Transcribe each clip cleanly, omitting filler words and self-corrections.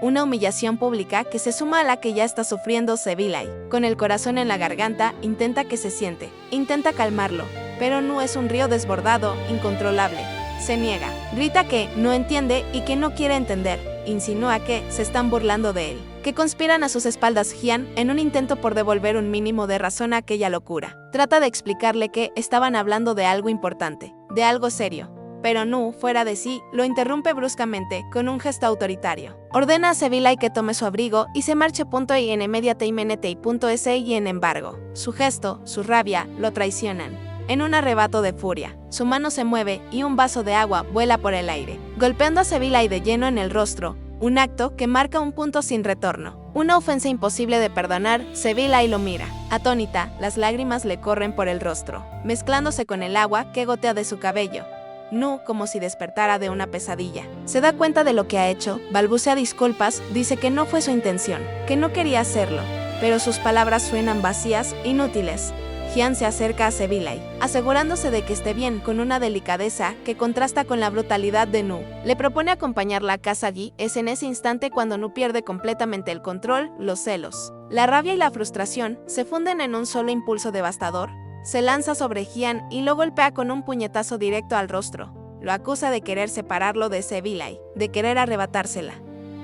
una humillación pública que se suma a la que ya está sufriendo Sevilay. Con el corazón en la garganta, intenta que se siente, intenta calmarlo, pero Nu es un río desbordado, incontrolable. Se niega, grita que no entiende y que no quiere entender, insinúa que se están burlando de él, que conspiran a sus espaldas Hyun en un intento por devolver un mínimo de razón a aquella locura. Trata de explicarle que estaban hablando de algo importante, de algo serio, pero Nu, fuera de sí, lo interrumpe bruscamente con un gesto autoritario. Ordena a Sevilay que tome su abrigo y se marche y inmediatamente sin embargo, su gesto, su rabia, lo traicionan. En un arrebato de furia, su mano se mueve y un vaso de agua vuela por el aire, golpeando a Sevilay de lleno en el rostro, un acto que marca un punto sin retorno. Una ofensa imposible de perdonar. Sevilay lo mira. Atónita, las lágrimas le corren por el rostro, mezclándose con el agua que gotea de su cabello. Nu, como si despertara de una pesadilla, se da cuenta de lo que ha hecho, balbucea disculpas, dice que no fue su intención, que no quería hacerlo, pero sus palabras suenan vacías, inútiles. Hyun se acerca a Sevilay, asegurándose de que esté bien con una delicadeza que contrasta con la brutalidad de Nu. Le propone acompañarla a casa allí. Es en ese instante cuando Nu pierde completamente el control, los celos, la rabia y la frustración se funden en un solo impulso devastador. Se lanza sobre Hyun y lo golpea con un puñetazo directo al rostro. Lo acusa de querer separarlo de Sevilay, de querer arrebatársela.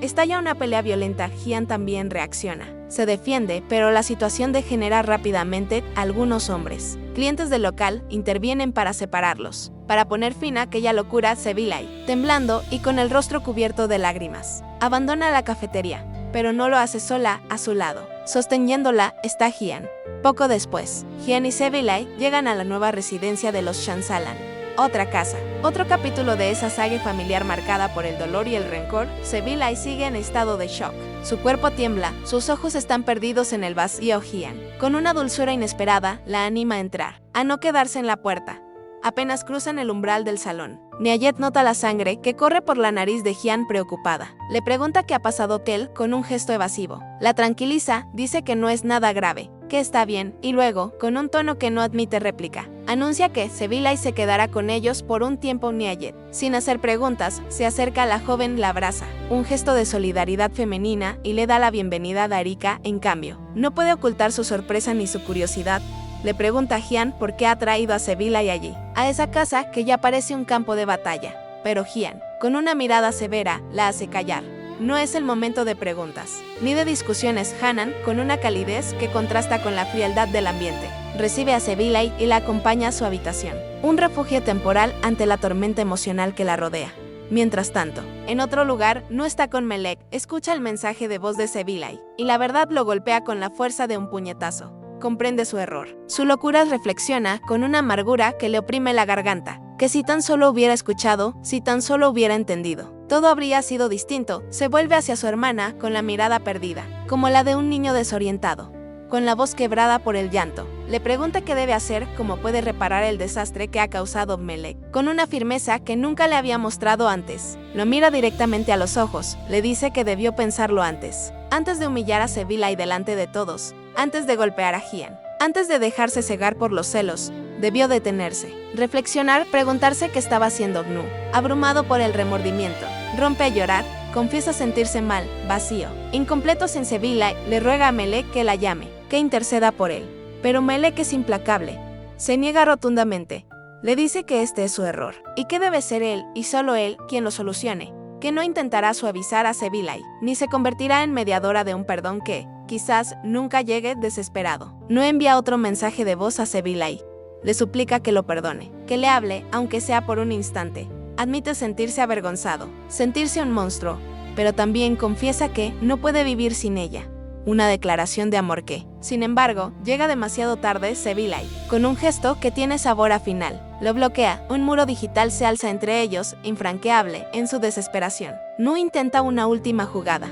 Estalla una pelea violenta. Hyun también reacciona. Se defiende, pero la situación degenera rápidamente. Algunos hombres, clientes del local, intervienen para separarlos, para poner fin a aquella locura. Sevilay, temblando y con el rostro cubierto de lágrimas, abandona la cafetería, pero no lo hace sola. A su lado, sosteniéndola, está Hyun. Poco después, Hyun y Sevilay llegan a la nueva residencia de los Chansalan. Otra casa, otro capítulo de esa saga familiar marcada por el dolor y el rencor. Sevilay sigue en estado de shock. Su cuerpo tiembla, sus ojos están perdidos en el vacío. Hyun, con una dulzura inesperada, la anima a entrar, a no quedarse en la puerta. Apenas cruzan el umbral del salón, Nyayet nota la sangre que corre por la nariz de Hyun preocupada. Le pregunta qué ha pasado él con un gesto evasivo. La tranquiliza, dice que no es nada grave, que está bien, y luego, con un tono que no admite réplica, anuncia que Sevilay se quedará con ellos por un tiempo. Nyayet, sin hacer preguntas, se acerca a la joven, la abraza, un gesto de solidaridad femenina, y le da la bienvenida a Darika. En cambio, no puede ocultar su sorpresa ni su curiosidad. Le pregunta a Hyun por qué ha traído a Sevilay allí, a esa casa que ya parece un campo de batalla. Pero Hyun, con una mirada severa, la hace callar. No es el momento de preguntas, ni de discusiones. Hanan, con una calidez que contrasta con la frialdad del ambiente, recibe a Sevilay y la acompaña a su habitación, un refugio temporal ante la tormenta emocional que la rodea. Mientras tanto, en otro lugar, Nu está con Melek, escucha el mensaje de voz de Sevilay, y la verdad lo golpea con la fuerza de un puñetazo. Comprende su error. Su locura. Reflexiona con una amargura que le oprime la garganta, que si tan solo hubiera escuchado, si tan solo hubiera entendido, todo habría sido distinto. Se vuelve hacia su hermana con la mirada perdida, como la de un niño desorientado, con la voz quebrada por el llanto. Le pregunta qué debe hacer, cómo puede reparar el desastre que ha causado Melek, con una firmeza que nunca le había mostrado antes. Lo mira directamente a los ojos, le dice que debió pensarlo antes de humillar a Sevilay delante de todos, antes de golpear a Hyun, antes de dejarse cegar por los celos. Debió detenerse, reflexionar, preguntarse qué estaba haciendo. Nu, abrumado por el remordimiento, rompe a llorar, confiesa sentirse mal, vacío, incompleto sin Sevilay. Le ruega a Melek que la llame, que interceda por él. Pero Melek es implacable. Se niega rotundamente. Le dice que este es su error, y que debe ser él, y solo él, quien lo solucione, que no intentará suavizar a Sevilay, ni se convertirá en mediadora de un perdón que, quizás, nunca llegue. Desesperado, No envía otro mensaje de voz a Sevilay. Le suplica que lo perdone, que le hable, aunque sea por un instante. Admite sentirse avergonzado, sentirse un monstruo, pero también confiesa que no puede vivir sin ella. Una declaración de amor que, sin embargo, llega demasiado tarde. Sevilay, con un gesto que tiene sabor a final, lo bloquea. Un muro digital se alza entre ellos, infranqueable, en su desesperación. Nu intenta una última jugada.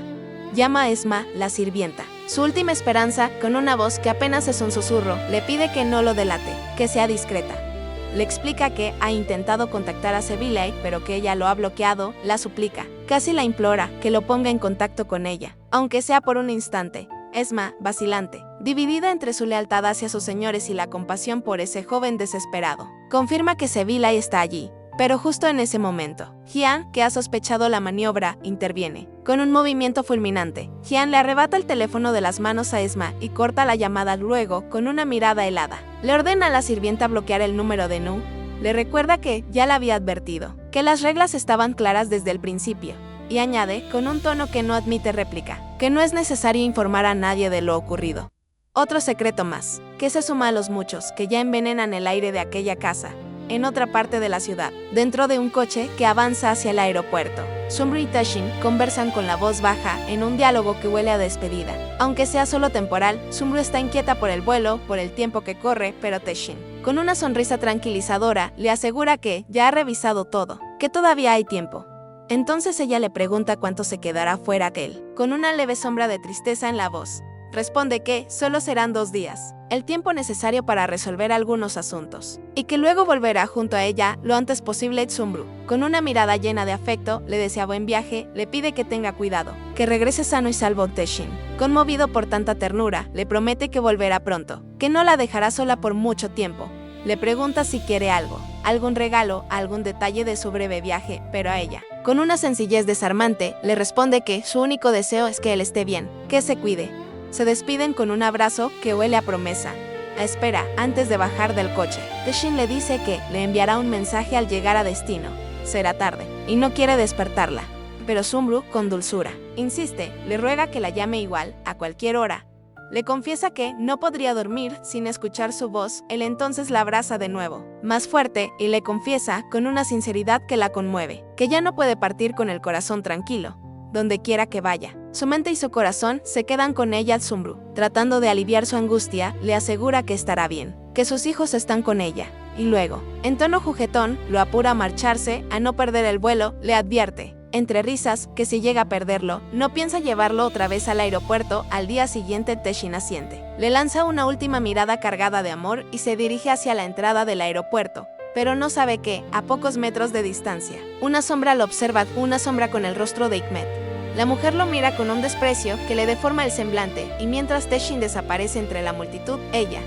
Llama a Esma, la sirvienta, su última esperanza. Con una voz que apenas es un susurro, le pide que no lo delate, que sea discreta. Le explica que ha intentado contactar a Sevilay, pero que ella lo ha bloqueado. La suplica, casi la implora, que lo ponga en contacto con ella, aunque sea por un instante. Esma, vacilante, dividida entre su lealtad hacia sus señores y la compasión por ese joven desesperado, confirma que Sevilay está allí, Pero justo en ese momento, Hyun, que ha sospechado la maniobra, interviene. Con un movimiento fulminante, Hyun le arrebata el teléfono de las manos a Esma y corta la llamada. Luego, con una mirada helada, le ordena a la sirvienta bloquear el número de Nu. Le recuerda que ya la había advertido, que las reglas estaban claras desde el principio. Y añade, con un tono que no admite réplica, que no es necesario informar a nadie de lo ocurrido. Otro secreto más, que se suma a los muchos que ya envenenan el aire de aquella casa. En otra parte de la ciudad, dentro de un coche que avanza hacia el aeropuerto, Sumbru y Taeshin conversan con la voz baja en un diálogo que huele a despedida. Aunque sea solo temporal, Sumbru está inquieta por el vuelo, por el tiempo que corre, pero Taeshin, con una sonrisa tranquilizadora, le asegura que ya ha revisado todo, que todavía hay tiempo. Entonces ella le pregunta cuánto se quedará fuera de él, con una leve sombra de tristeza en la voz. Responde que solo serán 2 días, el tiempo necesario para resolver algunos asuntos, y que luego volverá junto a ella lo antes posible. Sumbru, con una mirada llena de afecto, le desea buen viaje, le pide que tenga cuidado, que regrese sano y salvo. Taeshin, conmovido por tanta ternura, le promete que volverá pronto, que no la dejará sola por mucho tiempo. Le pregunta si quiere algo, algún regalo, algún detalle de su breve viaje, pero a ella, con una sencillez desarmante, le responde que su único deseo es que él esté bien, que se cuide. Se despiden con un abrazo que huele a promesa, a espera, antes de bajar del coche. Taeshin le dice que le enviará un mensaje al llegar a destino. Será tarde, y no quiere despertarla. Pero Sumbru, con dulzura, insiste, le ruega que la llame igual, a cualquier hora. Le confiesa que no podría dormir sin escuchar su voz. Él entonces la abraza de nuevo, más fuerte, y le confiesa, con una sinceridad que la conmueve, que ya no puede partir con el corazón tranquilo, donde quiera que vaya. Su mente y su corazón se quedan con ella. Sumbru, tratando de aliviar su angustia, le asegura que estará bien, que sus hijos están con ella. Y luego, en tono juguetón, lo apura a marcharse, a no perder el vuelo. Le advierte, entre risas, que si llega a perderlo, no piensa llevarlo otra vez al aeropuerto. Al día siguiente Taeshin asiente. Le lanza una última mirada cargada de amor y se dirige hacia la entrada del aeropuerto. Pero no sabe que, a pocos metros de distancia, una sombra lo observa, una sombra con el rostro de Hikmet. La mujer lo mira con un desprecio que le deforma el semblante, y mientras Taeshin desaparece entre la multitud, ella,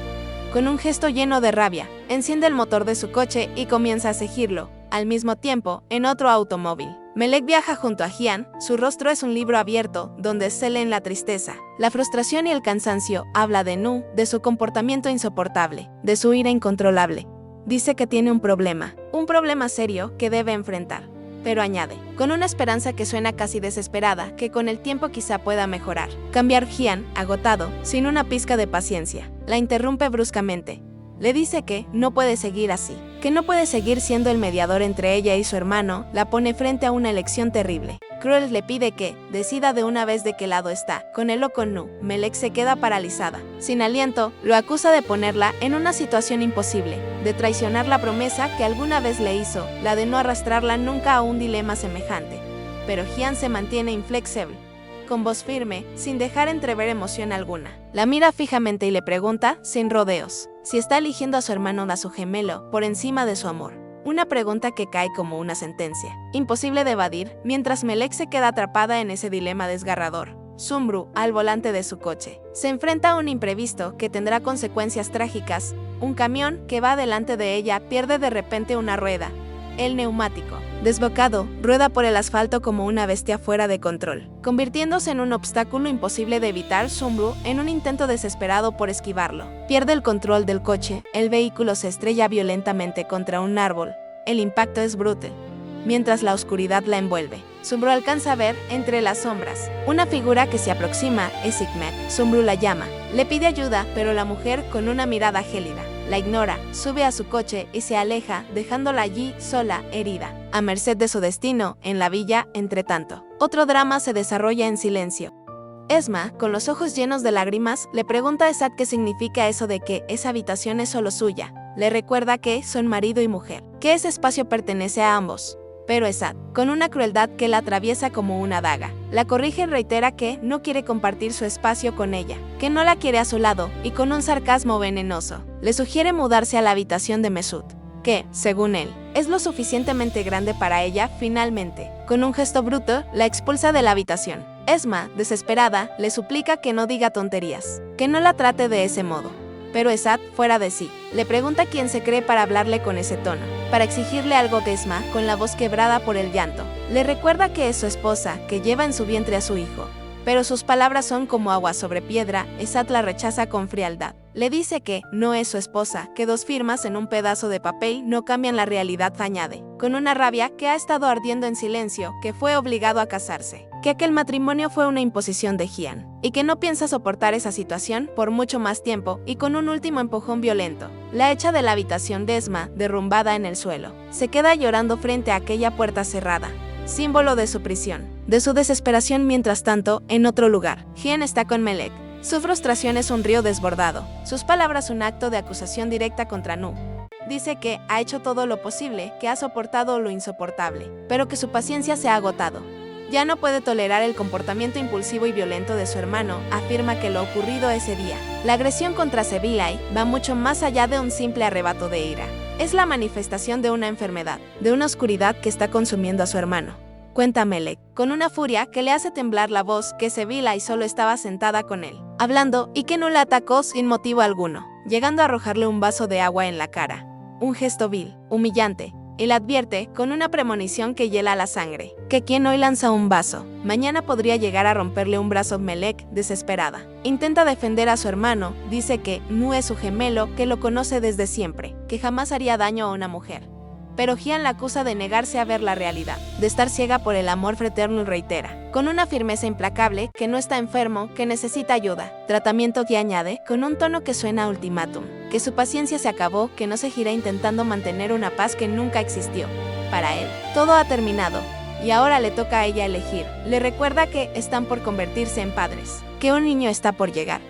con un gesto lleno de rabia, enciende el motor de su coche y comienza a seguirlo. Al mismo tiempo, en otro automóvil, Melek viaja junto a Hyun. Su rostro es un libro abierto, donde se leen la tristeza, la frustración y el cansancio. Habla de Nu, de su comportamiento insoportable, de su ira incontrolable. Dice que tiene un problema serio que debe enfrentar. Pero añade, con una esperanza que suena casi desesperada, que con el tiempo quizá pueda mejorar. Cambiar. Hyun, agotado, sin una pizca de paciencia, la interrumpe bruscamente. Le dice que no puede seguir así, que no puede seguir siendo el mediador entre ella y su hermano. La pone frente a una elección terrible. Cruel le pide que decida de una vez de qué lado está, con él o con Nu. Melek se queda paralizada, sin aliento. Lo acusa de ponerla en una situación imposible, de traicionar la promesa que alguna vez le hizo, la de no arrastrarla nunca a un dilema semejante. Pero Hyun se mantiene inflexible, con voz firme, sin dejar entrever emoción alguna. La mira fijamente y le pregunta, sin rodeos, si está eligiendo a su hermano, a su gemelo, por encima de su amor. Una pregunta que cae como una sentencia, imposible de evadir, mientras Melek se queda atrapada en ese dilema desgarrador. Sumbru, al volante de su coche, se enfrenta a un imprevisto que tendrá consecuencias trágicas. Un camión que va delante de ella pierde de repente una rueda. El neumático, desbocado, rueda por el asfalto como una bestia fuera de control, convirtiéndose en un obstáculo imposible de evitar. Sumbru, en un intento desesperado por esquivarlo, pierde el control del coche. El vehículo se estrella violentamente contra un árbol. El impacto es brutal, mientras la oscuridad la envuelve. Sumbru alcanza a ver, entre las sombras, una figura que se aproxima. Es Hikmet. Sumbru la llama, le pide ayuda, pero la mujer, con una mirada gélida, la ignora, sube a su coche y se aleja, dejándola allí, sola, herida, a merced de su destino. En la villa, entre tanto, otro drama se desarrolla en silencio. Esma, con los ojos llenos de lágrimas, le pregunta a Esat qué significa eso de que esa habitación es solo suya. Le recuerda que son marido y mujer, que ese espacio pertenece a ambos. Pero Esat, con una crueldad que la atraviesa como una daga, la corrige y reitera que no quiere compartir su espacio con ella, que no la quiere a su lado, y con un sarcasmo venenoso, le sugiere mudarse a la habitación de Mesut, que, según él, es lo suficientemente grande para ella. Finalmente, con un gesto bruto, la expulsa de la habitación. Esma, desesperada, le suplica que no diga tonterías, que no la trate de ese modo. Pero Esad, fuera de sí, le pregunta quién se cree para hablarle con ese tono, para exigirle algo. Esma, con la voz quebrada por el llanto, le recuerda que es su esposa, que lleva en su vientre a su hijo. Pero sus palabras son como agua sobre piedra. Esad la rechaza con frialdad. Le dice que no es su esposa, que 2 firmas en un pedazo de papel no cambian la realidad. Añade, con una rabia que ha estado ardiendo en silencio, que fue obligado a casarse, que aquel matrimonio fue una imposición de Gian, y que no piensa soportar esa situación por mucho más tiempo, y con un último empujón violento, la echa de la habitación de Esma, derrumbada en el suelo. Se queda llorando frente a aquella puerta cerrada, símbolo de su prisión, de su desesperación. Mientras tanto, en otro lugar, Gian está con Melek. Su frustración es un río desbordado, sus palabras un acto de acusación directa contra Nu. Dice que ha hecho todo lo posible, que ha soportado lo insoportable, pero que su paciencia se ha agotado. Ya no puede tolerar el comportamiento impulsivo y violento de su hermano. Afirma que lo ocurrido ese día, la agresión contra Sevilay, va mucho más allá de un simple arrebato de ira. Es la manifestación de una enfermedad, de una oscuridad que está consumiendo a su hermano. Cuenta Melek, con una furia que le hace temblar la voz, que Sevilay solo estaba sentada con él, hablando, y que no la atacó sin motivo alguno, llegando a arrojarle un vaso de agua en la cara. Un gesto vil, humillante. Él advierte, con una premonición que hiela la sangre, que quien hoy lanza un vaso, mañana podría llegar a romperle un brazo. Melek, desesperada, intenta defender a su hermano. Dice que Nu es su gemelo, que lo conoce desde siempre, que jamás haría daño a una mujer. Pero Gian la acusa de negarse a ver la realidad, de estar ciega por el amor fraterno, y reitera, con una firmeza implacable, que no está enfermo, que necesita ayuda, tratamiento. Que añade, con un tono que suena a ultimátum, que su paciencia se acabó, que no seguirá intentando mantener una paz que nunca existió. Para él, todo ha terminado, y ahora le toca a ella elegir. Le recuerda que están por convertirse en padres, que un niño está por llegar,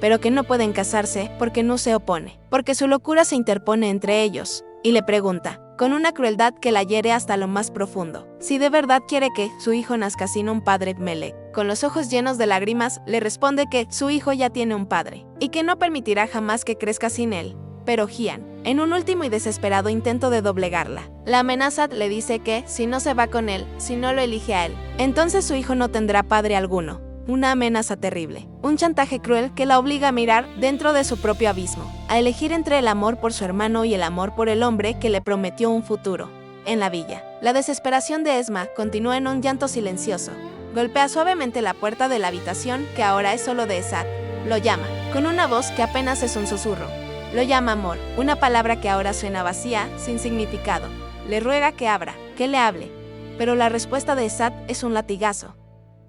pero que no pueden casarse porque Nu se opone, porque su locura se interpone entre ellos, y le pregunta, con una crueldad que la hiere hasta lo más profundo, si de verdad quiere que su hijo nazca sin un padre. Melek, con los ojos llenos de lágrimas, le responde que su hijo ya tiene un padre, y que no permitirá jamás que crezca sin él. Pero Gian, en un último y desesperado intento de doblegarla, la amenaza. Le dice que, si no se va con él, si no lo elige a él, entonces su hijo no tendrá padre alguno. Una amenaza terrible, un chantaje cruel que la obliga a mirar dentro de su propio abismo, a elegir entre el amor por su hermano y el amor por el hombre que le prometió un futuro. En la villa, la desesperación de Esma continúa en un llanto silencioso. Golpea suavemente la puerta de la habitación, que ahora es solo de Esad. Lo llama, con una voz que apenas es un susurro. Lo llama amor, una palabra que ahora suena vacía, sin significado. Le ruega que abra, que le hable. Pero la respuesta de Esad es un latigazo.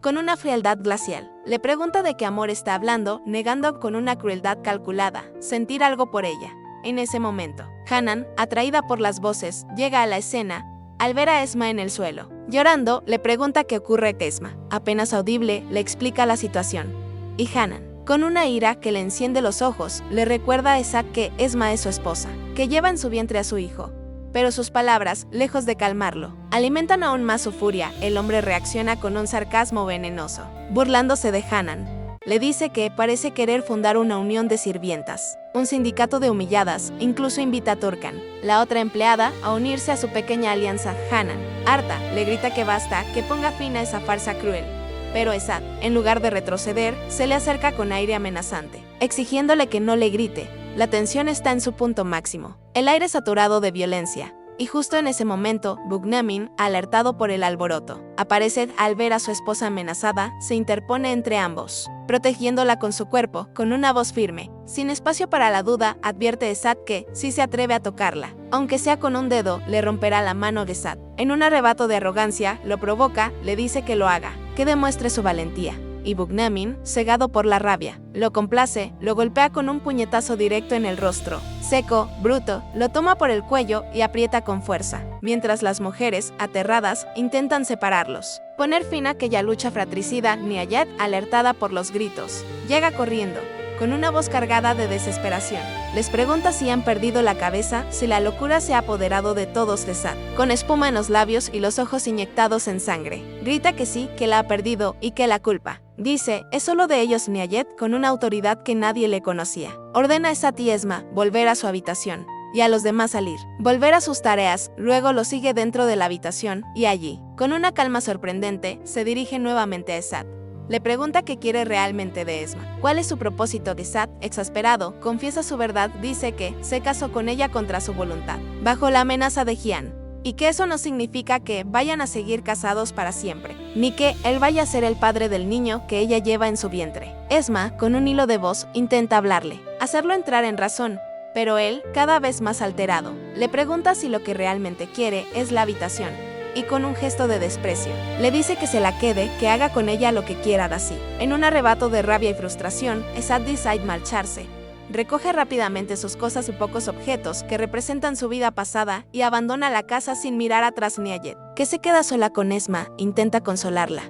Con una frialdad glacial, le pregunta de qué amor está hablando, negando con una crueldad calculada sentir algo por ella. En ese momento, Hanan, atraída por las voces, llega a la escena. Al ver a Esma en el suelo, llorando, le pregunta qué ocurre. Esma, apenas audible, le explica la situación. Y Hanan, con una ira que le enciende los ojos, le recuerda a Esad que Esma es su esposa, que lleva en su vientre a su hijo. Pero sus palabras, lejos de calmarlo, alimentan aún más su furia. El hombre reacciona con un sarcasmo venenoso, burlándose de Hanan. Le dice que parece querer fundar una unión de sirvientas, un sindicato de humilladas. Incluso invita a Turkan, la otra empleada, a unirse a su pequeña alianza. Hanan, harta, le grita que basta, que ponga fin a esa farsa cruel. Pero Esad, en lugar de retroceder, se le acerca con aire amenazante, exigiéndole que no le grite. La tensión está en su punto máximo, el aire saturado de violencia. Y justo en ese momento, Bugnamin, alertado por el alboroto, aparece. Al ver a su esposa amenazada, se interpone entre ambos, protegiéndola con su cuerpo, con una voz firme. Sin espacio para la duda, advierte Esad que, si se atreve a tocarla, aunque sea con un dedo, le romperá la mano. Esad, en un arrebato de arrogancia, lo provoca, le dice que lo haga, que demuestre su valentía. Y Bugnamin, cegado por la rabia, lo complace, lo golpea con un puñetazo directo en el rostro. Seco, bruto, lo toma por el cuello y aprieta con fuerza, mientras las mujeres, aterradas, intentan separarlos. Poner fin a aquella lucha fratricida. Nihayat, alertada por los gritos, llega corriendo, con una voz cargada de desesperación. Les pregunta si han perdido la cabeza, si la locura se ha apoderado de todos. Esad, con espuma en los labios y los ojos inyectados en sangre, grita que sí, que la ha perdido y que la culpa, dice, es solo de ellos. Nihayat, con una autoridad que nadie le conocía, ordena a Esad y Esma volver a su habitación, y a los demás salir, volver a sus tareas. Luego lo sigue dentro de la habitación, y allí, con una calma sorprendente, se dirige nuevamente a Esad. Le pregunta qué quiere realmente de Esma. ¿Cuál es su propósito? Isaac, exasperado, confiesa su verdad, dice que se casó con ella contra su voluntad, bajo la amenaza de Gian. Y que eso no significa que vayan a seguir casados para siempre, ni que él vaya a ser el padre del niño que ella lleva en su vientre. Esma, con un hilo de voz, intenta hablarle, hacerlo entrar en razón, pero él, cada vez más alterado, le pregunta si lo que realmente quiere es la habitación, y con un gesto de desprecio, le dice que se la quede, que haga con ella lo que quiera así. En un arrebato de rabia y frustración, Esad decide marcharse. Recoge rápidamente sus cosas y pocos objetos que representan su vida pasada y abandona la casa sin mirar atrás ni a Jet, que se queda sola con Esma, intenta consolarla.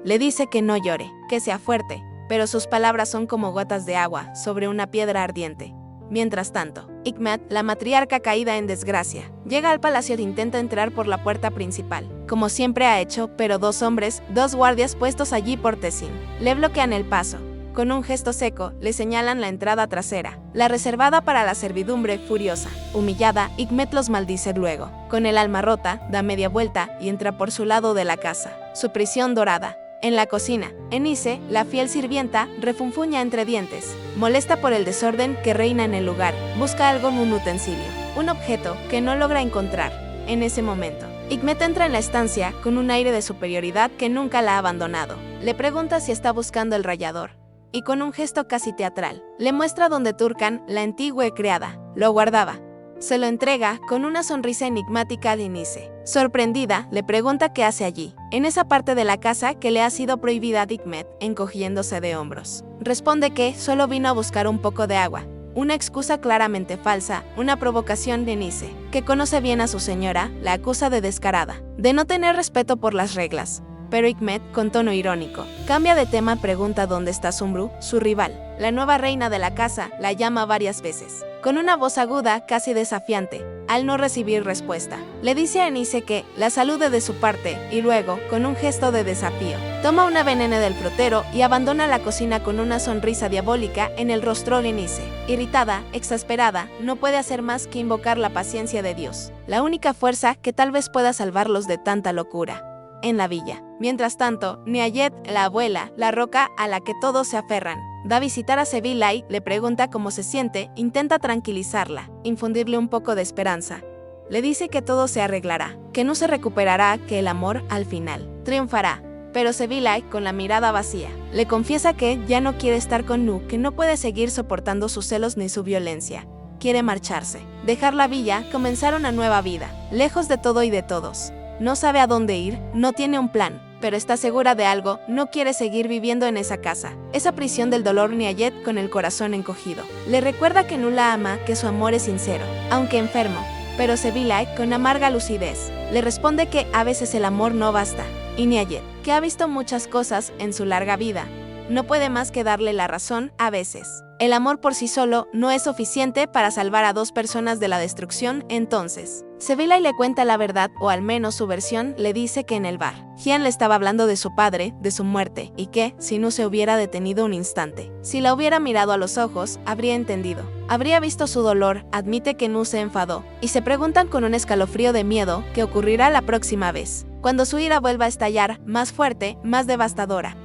Le dice que no llore, que sea fuerte, pero sus palabras son como gotas de agua sobre una piedra ardiente. Mientras tanto, Hikmet, la matriarca caída en desgracia, llega al palacio e intenta entrar por la puerta principal, como siempre ha hecho, pero dos hombres, dos guardias puestos allí por Tessin, le bloquean el paso. Con un gesto seco, le señalan la entrada trasera, la reservada para la servidumbre. Furiosa, humillada, Hikmet los maldice luego. Con el alma rota, da media vuelta y entra por su lado de la casa, su prisión dorada. En la cocina, Enice, la fiel sirvienta, refunfuña entre dientes, molesta por el desorden que reina en el lugar, busca algo en un utensilio, un objeto que no logra encontrar. En ese momento, Hikmet entra en la estancia con un aire de superioridad que nunca la ha abandonado. Le pregunta si está buscando el rallador, y con un gesto casi teatral, le muestra donde Turkan, la antigua criada, lo guardaba. Se lo entrega con una sonrisa enigmática a Enice. Sorprendida, le pregunta qué hace allí, en esa parte de la casa que le ha sido prohibida a Hikmet, encogiéndose de hombros. Responde que solo vino a buscar un poco de agua. Una excusa claramente falsa, una provocación de Enice, que conoce bien a su señora, la acusa de descarada, de no tener respeto por las reglas. Pero Hikmet, con tono irónico, cambia de tema, pregunta dónde está Sumbru, su rival. La nueva reina de la casa la llama varias veces, con una voz aguda, casi desafiante. Al no recibir respuesta, le dice a Enice que la salude de su parte y luego, con un gesto de desafío, toma una veneno del frutero y abandona la cocina con una sonrisa diabólica en el rostro de Enice. Irritada, exasperada, no puede hacer más que invocar la paciencia de Dios, la única fuerza que tal vez pueda salvarlos de tanta locura. En la villa. Mientras tanto, Niayet, la abuela, la roca a la que todos se aferran, va a visitar a Sevilay, le pregunta cómo se siente, intenta tranquilizarla, infundirle un poco de esperanza. Le dice que todo se arreglará, que no se recuperará, que el amor, al final, triunfará. Pero Sevilay, con la mirada vacía, le confiesa que ya no quiere estar con Nu, que no puede seguir soportando sus celos ni su violencia. Quiere marcharse, dejar la villa, comenzar una nueva vida, lejos de todo y de todos. No sabe a dónde ir, no tiene un plan, pero está segura de algo, no quiere seguir viviendo en esa casa, esa prisión del dolor. Niayet, con el corazón encogido, le recuerda que no la ama, que su amor es sincero, aunque enfermo. Pero Sevilay, con amarga lucidez, le responde que a veces el amor no basta, y Niayet, que ha visto muchas cosas en su larga vida, no puede más que darle la razón. A veces, el amor por sí solo no es suficiente para salvar a dos personas de la destrucción. Entonces, Sevilay le cuenta la verdad, o al menos su versión. Le dice que en el bar, Gian le estaba hablando de su padre, de su muerte, y que, si no se hubiera detenido un instante, si la hubiera mirado a los ojos, habría entendido. Habría visto su dolor. Admite que Nu se enfadó, y se preguntan con un escalofrío de miedo qué ocurrirá la próxima vez, cuando su ira vuelva a estallar, más fuerte, más devastadora.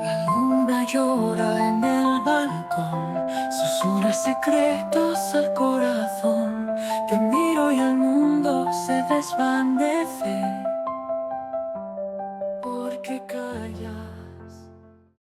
La luna llora en el balcón, susurra secretos al corazón. Te miro y el mundo se desvanece, porque calla.